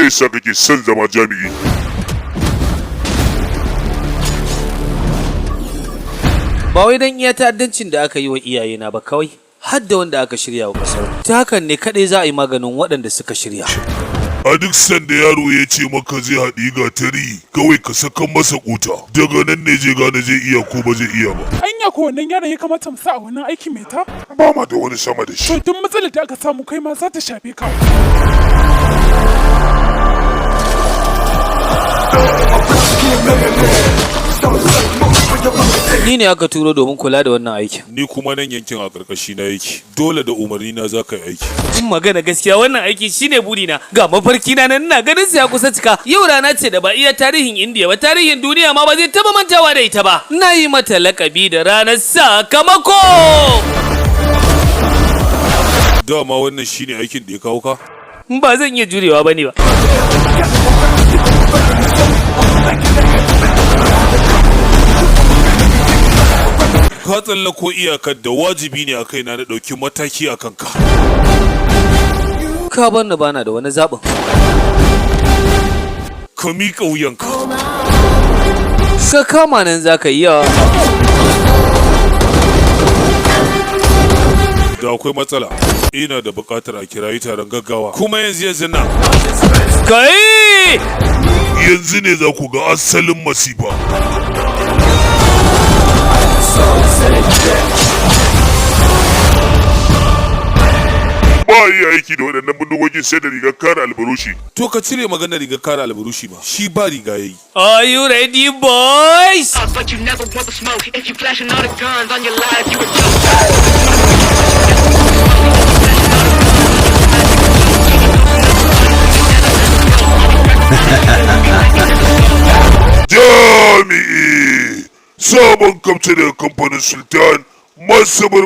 yasa kake son zama jami'i? Ba wai dan iya ta'addancin da aka yi wa iyayena ba kawai, har da wanda aka shirya wa kasar. Ta hakan ne kadai za a yi maganin waɗanda suka shirya. A duk sanda yaro ya ce maka zai haɗi gatari, kawai ka saka masa kuta. Daga nan ne zai gane zai iya ko ba zai iya ba. Anya ko wannan yaron ya kamata mu sa a wannan aiki mai ta? Ba ma da wani sama da shi. To tun matsalar da aka samu kai ma za ta shafe ka. Ni ne aka turo domin kula da wannan aikin. Ni kuma nan yankin a karkashi na yake. Dole da umarni na za ka yi aiki. In magana gaskiya wannan aiki shine burina. Ga mafarki na nan ina ganin sa ya kusa cika. Yau rana ce da ba iya tarihin Indiya ba, tarihin duniya ma ba zai taba mantawa da ita ba. Na yi mata lakabi da ranar sakamako. Dama wannan shine aikin da ya kawo ka? Ba zan iya jurewa bane ba. Ka tsallako iyakar da wajibi ne a kaina na ɗauki mataki a kanka. Ka bar ni bana da wani zaɓin. Ka miƙa wuyanka. Ka kama nan za ka iya. Da akwai matsala. Ina da buƙatar a kirayi taron gaggawa. Kuma yanzu nan. Kai! Yanzu ne za ku ga asalin masifa. Ba yi aiki da waɗannan bindigogin sai da rigar kare albarushi. To ka cire maganar rigar kare albarushi ba, shi ba riga yayi. Are you ready, boys? But you never want the smoke. If you flashing all the guns on your life, you a Jami'i! Sabon kamce daga kamfanin Sultan, Masuburbuda.